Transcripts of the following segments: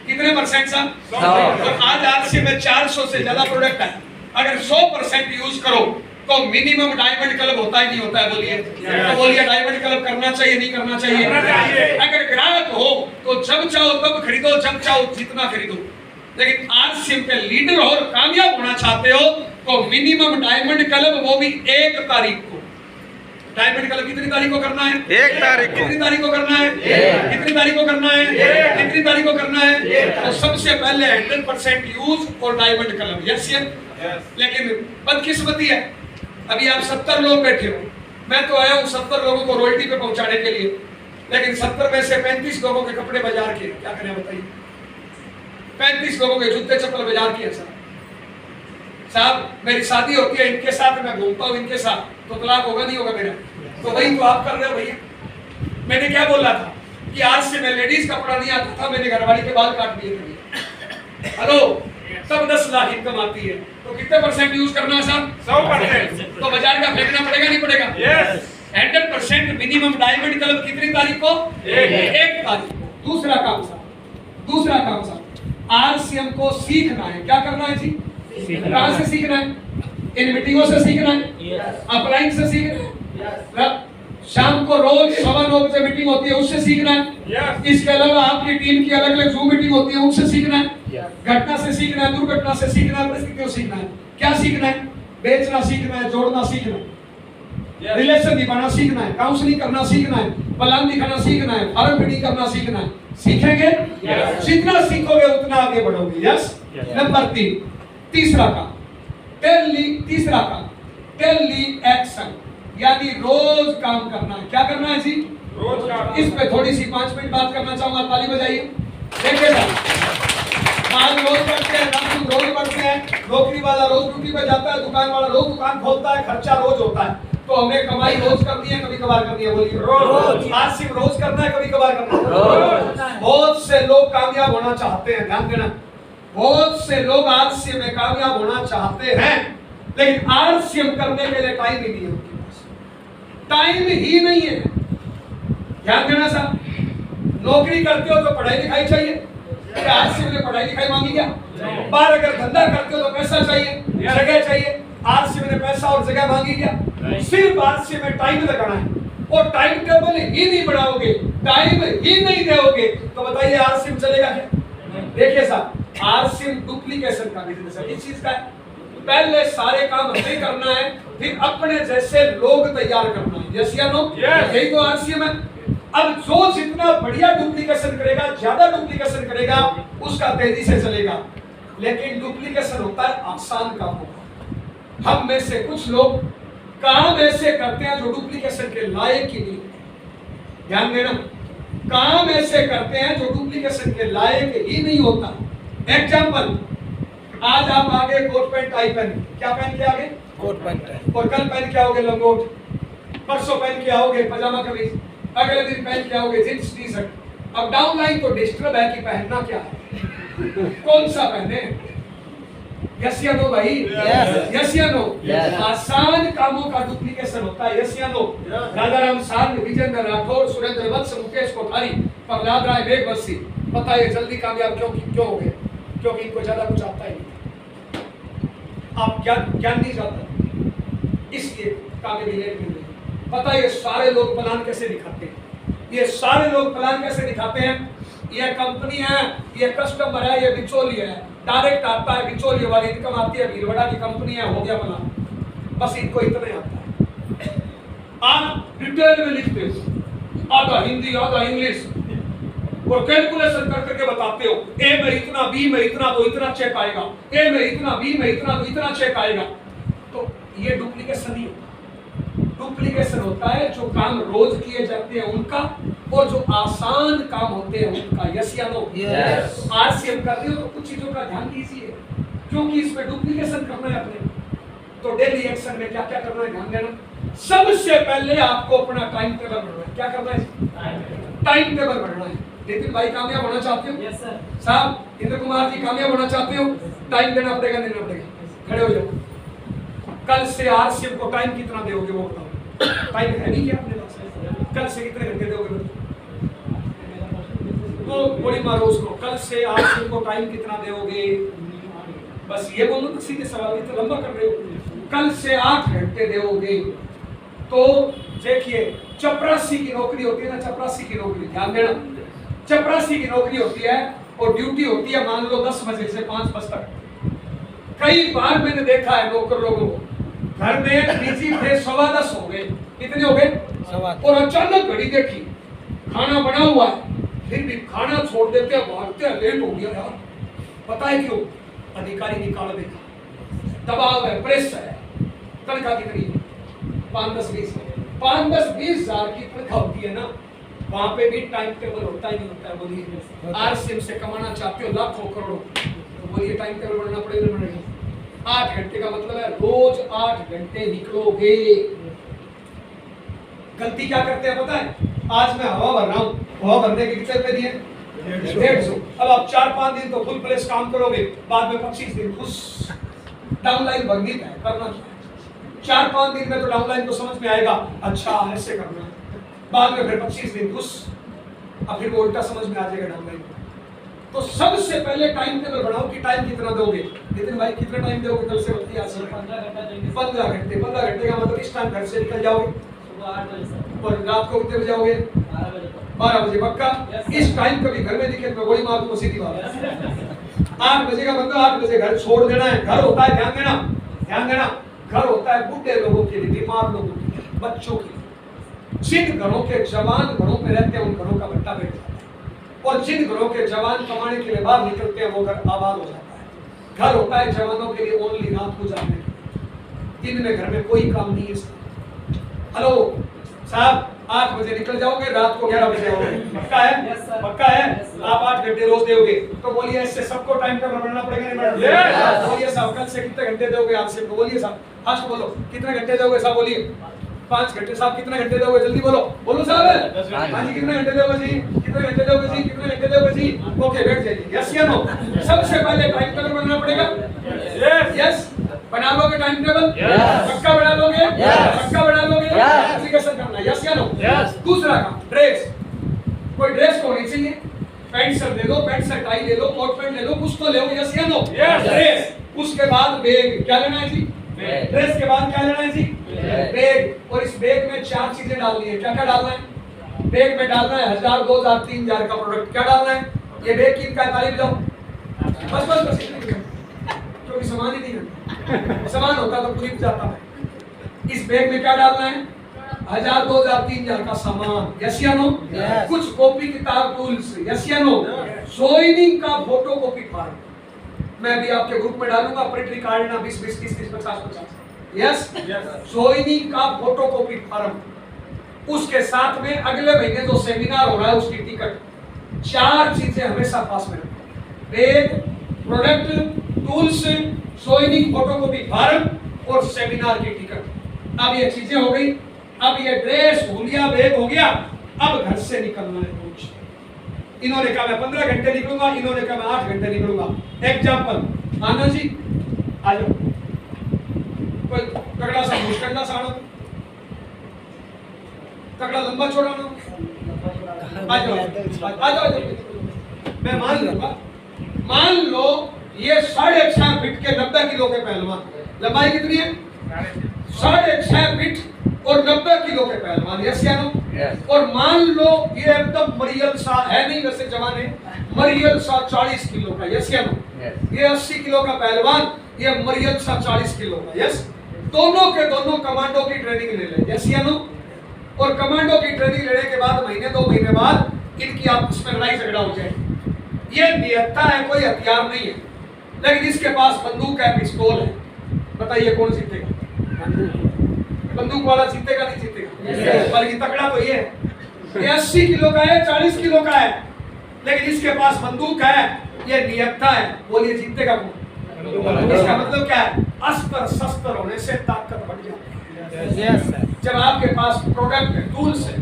कितने परसेंट साहब? तो आज आरसीएम में 400 से ज्यादा प्रोडक्ट है। अगर 100% यूज करो तो मिनिमम डायमंड क्लब होता ही नहीं होता है? बोलिए। तो बोलिए डायमंड क्लब करना चाहिए नहीं करना चाहिए? अगर ग्राहक हो तो जब चाहो तब खरीदो, जब चाहो जितना खरीदो। लेकिन आरसीएम के लीडर और कामयाब होना चाहते हो तो मिनिमम डायमंड क्लब, वो भी 1 तारीख को। डायमंड क्लब कितनी तारीख को करना है? 1 तारीख को। कितनी तारीख को करना है? कितनी तारीख को करना है? कितनी तारीख को करना है? तो सबसे पहले 100% यूज और डायमंड क्लब। Yes yes. लेकिन बदकिस्मती है, अभी आप 70 लोग बैठे हो, मैं तो आया हूँ 70 लोगों को रॉयल्टी पे पहुंचाने के लिए, लेकिन 70 में से 35 लोगों के कपड़े बाजार के। क्या करें बताइए? 35 लोगों के जूते चप्पल बाजार किए साहब। मेरी शादी होती है इनके साथ, मैं घूमता हूँ इनके साथ, तो तलाक होगा नहीं होगा मेरा? तो वही तो आप कर रहे हो भैया। मैंने क्या बोला था कि आज से मैं लेडीज कपड़ा नहीं आता था, मैंने घरवाली के बाल काट दिए थे। हेलो, तब 10 लाख इनकम आती है, तो कितने % यूज करना है साहब? 100%। तो बाजार का फेंकना पड़ेगा नहीं पड़ेगा? यस। 100% मिनिमम डायमंड क्लब कितनी तारीख को? 1 तारीख को। दूसरा काम साहब, आरसीएम को सीखना है। क्या करना है जी? कहां से सीखना है? इन मीटिंगों से सीखना है, अपलाइन से सीखना है, शाम को रोज 9:15 बजे मीटिंग होती है उससे सीखना है। इसके अलावा आपकी टीम की अलग अलग जूम मीटिंग होती है उनसे सीखना है, घटना से सीखना है, दुर्घटना से सीखना है, परिस्थितियों से सीखना है। क्या सीखना है? बेचना सीखना है, जोड़ना सीखना है, रिलेशन निभाना सीखना है, काउंसलिंग करना सीखना है, प्लान दिखाना सीखना है, फॉर्म फिटिंग करना सीखना है। सीखेंगे? जितना सीखोगे उतना आगे बढ़ोगे। यस। नंबर 3, तीसरा काम टेली एक्शन, यानी रोज काम करना है। क्या करना है जी? रोज काम। इस पे थोड़ी सी 5 मिनट बात करना चाहूंगा, ताली बजाइए। देखिएगा, आज रोज बढ़ते हैं, हम रोज बढ़ते हैं, नौकरी वाला रोज ड्यूटी पे जाता है, दुकान वाला रोज दुकान खोलता है, खर्चा रोज होता है। तो हमें कमाई रोज करनी है, कभी कभार करनी है? बोलिए। रोज। आज सिर्फ रोज करना है, कभी कभार करना है? रोज। बहुत से लोग कामयाब होना चाहते हैं, ध्यान देना, बहुत से लोग आरसीएम में कामयाब होना चाहते हैं, लेकिन आरसीएम करने के लिए टाइम ही नहीं है उनके पास, टाइम ही नहीं है। ध्यान देना साहब, नौकरी करते हो तो पढ़ाई लिखाई चाहिए, आरसीएम ने पढ़ाई लिखाई मांगी क्या? बाहर अगर धंधा करते हो तो पैसा चाहिए, जगह चाहिए, आरसीएम ने पैसा और जगह मांगी क्या? सिर्फ आरसीएम में टाइम लगाना है, और टाइम टेबल ही नहीं बढ़ाओगे, टाइम ही नहीं दोगे, तो बताइए आरसीएम चलेगा क्या? देखिए साहब, आरसीएम डुप्लीकेशन का बिजनेस है। इस चीज का पहले सारे काम हमें करना है, फिर अपने जैसे लोग तैयार करना है। यस या नो? यही तो आरसीएम है। अब जो जितना बढ़िया डुप्लीकेशन करेगा, ज्यादा डुप्लीकेशन करेगा, उसका तेजी से चलेगा। लेकिन डुप्लीकेशन होता है आसान कामों का। हम में से कुछ लोग काम ऐसे करते हैं जो डुप्लीकेशन के लायक ही नहीं। ध्यान देना, काम ऐसे करते हैं जो डुप्लीकेशन के लायक ही नहीं होता। एग्जाम्पल, आज आप आगे कोट पैंट टाई पहन, क्या पहन के आगे? Coat pant. और कल पहन के आओगे लंगोट, परसों पहन के आओगे पजामा कमीज, अगले दिन पहन के आओगे जींस टी शर्ट। अब डाउन लाइन तो डिस्टर्ब है कि पहनना क्या है, कौन सा पहने? यस या नो भाई? यस या नो? आसान कामों का डुप्लीकेशन होता है। यस या नो? राजाराम साल, विजेंद्र राठौर, सुरेंद्र वत्स, मुकेश कोठारी, प्रहलाद राय बेगवसी, बताइए जल्दी कामयाब क्यों हो गए? क्योंकि इनको ज्यादा कुछ आता ही नहीं। आप ज्ञान नहीं चाहता, इसलिए कामयाबी लेट मिल रही। पता है ये सारे लोग प्लान कैसे दिखाते हैं? ये सारे लोग प्लान कैसे दिखाते हैं? ये कंपनी है, ये कस्टमर है, ये बिचौली है, डायरेक्ट आता है, बिचौली वाली इनकम आती है, भीलवाड़ा की कंपनी है, हो गया प्लान, बस इनको इतना आता है। आप डिटेल में लिखते हो, आधा हिंदी आधा इंग्लिश, और कैलकुलेशन कर करके बताते हो, ए में इतना, बी में इतना, तो इतना चेक आएगा, ए में इतना, बी में इतना, तो इतना चेक आएगा। तो ये डुप्लीकेशन नहीं होता। डुप्लीकेशन होता है जो काम रोज किए जाते हैं उनका, और जो आसान काम होते हैं उनका। यस या नो? यस। आरसीएम कर रहे हो तो कुछ चीजों का ध्यान दीजिए, क्योंकि इसमें डुप्लीकेशन करना है अपने। तो डेली एक्शन में क्या क्या करना है, ध्यान देना। सबसे पहले आपको अपना टाइम टेबल बढ़ाना है। क्या करना है? टाइम टेबल बढ़ाना है। नितिन भाई कामयाब होना चाहते हो? Yes sir. साहब, इंद्र कुमार जी कामयाब होना चाहते हो? टाइम देना पड़ेगा, देना पड़ेगा। खड़े हो जाओ। कल से आरसीएम को टाइम कितना दोगे वो बताओ। टाइम है नहीं क्या अपने पास? कल से कितने घंटे दोगे? तो गोली मारो उसको, कल से आज से को टाइम कितना दोगे? बस ये बोलो तो सीधे सवाल, तो लंबा कर रहे हो। कल से 8 घंटे दोगे। तो देखिए चपरासी की नौकरी होती है ना, चपरासी की नौकरी, ध्यान देना, चपरासी की नौकरी होती है और ड्यूटी होती है मान लो 10 बजे से 5 बजे तक। कई बार मैंने देखा है नौकर लोगों को, घर में बिजी थे, 10:15 हो गए, कितने हो गए? और अचानक घड़ी देखी, खाना बना हुआ है, फिर भी खाना छोड़ देते हैं, भागते हैं, लेट हो गया यार। पता है क्यों? अधिकारी निकाल देगा, दबाव है, प्रेस है। तनख्वाह कितनी है? 5-10-20 हजार की तनख्वाह होती है ना, वहां पे भी टाइम टेबल होता ही नहीं होता है। बोलिए आरसीएम से कमाना चाहते हो लाखों करोड़ों, तो बोलिए टाइम टेबल बनाना पड़ेगा ना पड़ेगा? 8 घंटे का मतलब है रोज 8 घंटे निकलोगे। गलती क्या करते हैं पता है? आज मैं हवा भर रहा हूँ, हवा भरने के कितने रुपए दिए? 150। अब आप 4-5 दिन तो फुल प्रेस काम करोगे, बाद में 25 दिन खुश डाउनलाइन भरनी है, करना 4-5 दिन में तो डाउनलाइन को समझ में आएगा, अच्छा ऐसे करना है। बाद में फिर 25 दिन खुश, अब फिर वो उल्टा समझ में आ जाएगा डाउनलाइन। तो सबसे पहले टाइम टेबल बनाओ कि टाइम कितना दोगे। नितिन भाई कितना टाइम दोगे कल से? 15 घंटे। 15 घंटे का मतलब इस टाइम घर से निकल जाओगे, सुबह 8 बजे, और रात को कितने बजे जाओगे? 12 बजे पक्का। इस टाइम कभी घर में दिखे तो गोली मार दूंगा, सीधी बात। 8 बजे का मतलब 8 बजे घर छोड़ देना है। घर होता है, ध्यान देना, ध्यान देना, घर होता है बूढ़े लोगों के लिए, बीमार लोगों के लिए, बच्चों के लिए। जिन घरों के जवान घरों में रहते हैं उन घरों का बट्टा बैठ जाता है, और जिन घरों के जवान कमाने के लिए बाहर निकलते हैं वो घर आबाद हो जाता है। घर होता है जवानों के लिए ओनली रात को जाने के लिए, दिन में घर में कोई काम नहीं है। हेलो साहब, 8 बजे निकल जाओगे, रात को 11 बजे आओगे, पक्का है? पक्का है? आप 8 घंटे रोज दोगे। तो बोलिए इससे सबको टाइम टेबल बनाना पड़ेगा नहीं मैडम? बोलिए साहब कल से कितने घंटे दोगे? आपसे बोलिए साहब, फास्ट बोलो, कितने घंटे दोगे साहब? बोलिए 5 घंटे। साहब कितने घंटे दोगे? जल्दी बोलो, बोलो साहब। हाँ जी, कितने घंटे दोगे जी? कितने घंटे दोगे जी? कितने घंटे दोगे जी? ओके, बैठ जाइए। यस या नो? सबसे पहले टाइम टेबल बनाना पड़ेगा। यस, बना लोगे टाइम टेबल? पक्का बना लोगे? पक्का बना लोगे? एप्लीकेशन करना, यस या नो? दूसरा काम, ड्रेस। कोई ड्रेस होनी चाहिए, पैंट शर्ट ले लो, पैंट शर्ट टाई ले लो, कोट पैंट ले लो, कुछ तो ले लो, यस या नो? ड्रेस। उसके बाद बैग, क्या लेना है जी? ड्रेस के बाद क्या लेना है जी? बैग। और इस बैग में 4 चीजें डालनी है। क्या क्या डालना है? बैग में डालना है 1000, 2000, 3000 का प्रोडक्ट। क्या डालना है? ये बैग किनका है? ताली बजाओ। बस बस बस, क्योंकि सामान ही नहीं है, सामान होता तो पूरी जाता है। इस बैग में क्या डालना है? 1000, 2000, 3000 का सामान, यस या नो? कुछ कॉपी किताब टूल्स, यस या नो? ज्वाइनिंग का फोटो कॉपी फार्म मैं भी आपके ग्रुप में डालूंगा, प्रिंट निकालना 20, 20, 30, 30, 50, 50। यस, ज्वाइनिंग का फोटो कॉपी फार्म। उसके साथ में अगले महीने जो सेमिनार हो रहा है उसकी टिकट। 4 चीजें हमेशा पास में रखो, bag, product, tools, joining photo copy form और सेमिनार की टिकट। अब ये चीजें हो गई। अब ये ड्रेस हो गया, बैग हो गया, अब घर से निकलना है। इन्होंने कहा मैं 15 घंटे निकलूंगा, इन्होंने कहा मैं 8 घंटे निकलूंगा। एग्जाम्पल, आना जी, आ जाओ। कोई तगड़ा सा मुश्किल सा आना, तगड़ा लंबा चौड़ा ना, आ जाओ आ जाओ। मैं मान लो ये 6.5 फीट के 90 किलो के पहलवान, लंबाई कितनी है? 6.5 फीट और 90 किलो के पहलवान, यस या नो? और मान लो ये एकदम मरियल सा है, नहीं वैसे जवान है, मरियल सा 40 किलो का, यस या नो? ये 80 किलो का पहलवान, ये मरियल सा 40 किलो का, यस? दोनों के दोनों कमांडो की ट्रेनिंग ले ले, यस या नो? और कमांडो की ट्रेनिंग लेने के बाद महीने 2 महीने बाद इनकी आपस में लड़ाई झगड़ा हो जाए। ये नियत्ता है, कोई हथियार नहीं है, लेकिन इसके पास बंदूक है, पिस्तौल है। बताइए कौन जीतेगा? बंदूक वाला जीतेगा नहीं जीतेगा? बल्कि तगड़ा तो ये है, ये 80 किलो का है, 40 किलो का है, लेकिन इसके पास बंदूक है, ये नियत्ता है। बोलिए जीतेगा कौन? इसका मतलब क्या है? अस्त्र शस्त्र होने से ताकत बढ़ जाती है। जब आपके पास प्रोडक्ट टूल्स है,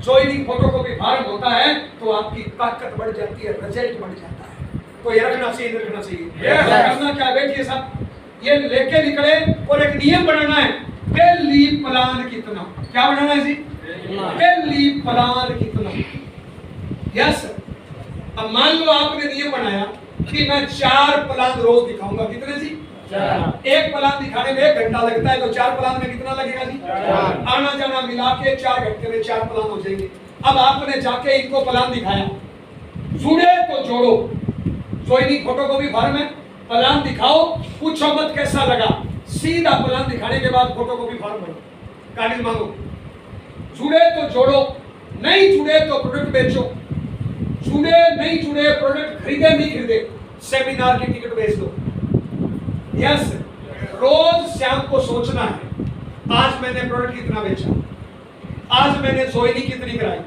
ज्वाइनिंग फोटोकॉपी फार्म होता है, तो आपकी ताकत बढ़ जाती है, रिजल्ट बढ़ जाता है। तो ये रखना चाहिए, रखना चाहिए। करना क्या? बैठिए साहब, ये लेके निकले और एक नियम बनाना है। पहली प्लान कितना? क्या बनाना है जी? पहली प्लान कितना? यस, अब मान लो आपने नियम बनाया कि मैं 4 प्लान रोज दिखाऊंगा। कितने जी? 4। एक प्लान दिखाने में 1 घंटा लगता है, तो 4 प्लान में कितना लगेगा जी? 4। आना जाना मिला के 4 घंटे में 4 प्लान हो जाएंगे। अब आपने जाके इनको प्लान दिखाया, जुड़े तो जोड़ो, जोइनिंग फोटोकॉपी फॉर्म है, प्लान दिखाओ, पूछो मत कैसा लगा, सीधा प्लान दिखाने के बाद फोटोकॉपी फॉर्म भरो, कागज मांगो। जुड़े तो जोड़ो, नहीं जुड़े तो प्रोडक्ट बेचो, जुड़े नहीं जुड़े प्रोडक्ट खरीदे नहीं खरीदे सेमिनार की टिकट बेच दो। यस, रोज शाम को सोचना है आज मैंने प्रोडक्ट कितना बेचा, आज मैंने ज्वाइनिंग कितनी कराई,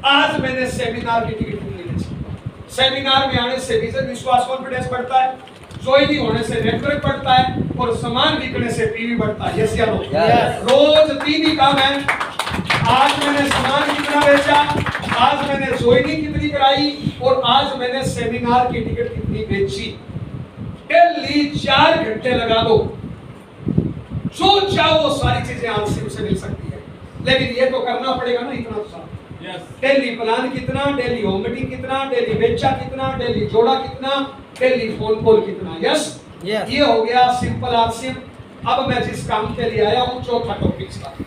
आज मैंने सेमिनार की टिकट कितनी बेची। सेमिनार में आने से विजन विश्वास कॉन्फिडेंस बढ़ता है, ज्वाइनिंग होने से नेटवर्क बढ़ता है और सामान बिकने से पीवी बढ़ता है। यस या नो? रोज 3 ही काम है, आज मैंने सामान कितना बेचा, आज मैंने ज्वाइनिंग कितनी कराई और आज मैंने सेमिनार की टिकट कितनी बेची। डेली 4 घंटे लगा दो, जो चाहो वो सारी चीजें आंसर से मिल सकती है, लेकिन ये तो करना पड़ेगा ना इतना तो सारा। डेली प्लान कितना, डेली होम मीटिंग कितना, डेली बेचा कितना, डेली जोड़ा कितना, डेली फोन कॉल कितना। यस, ये हो गया सिंपल आरसीएम। अब मैं जिस काम के लिए आया हूं चौथा टॉपिक का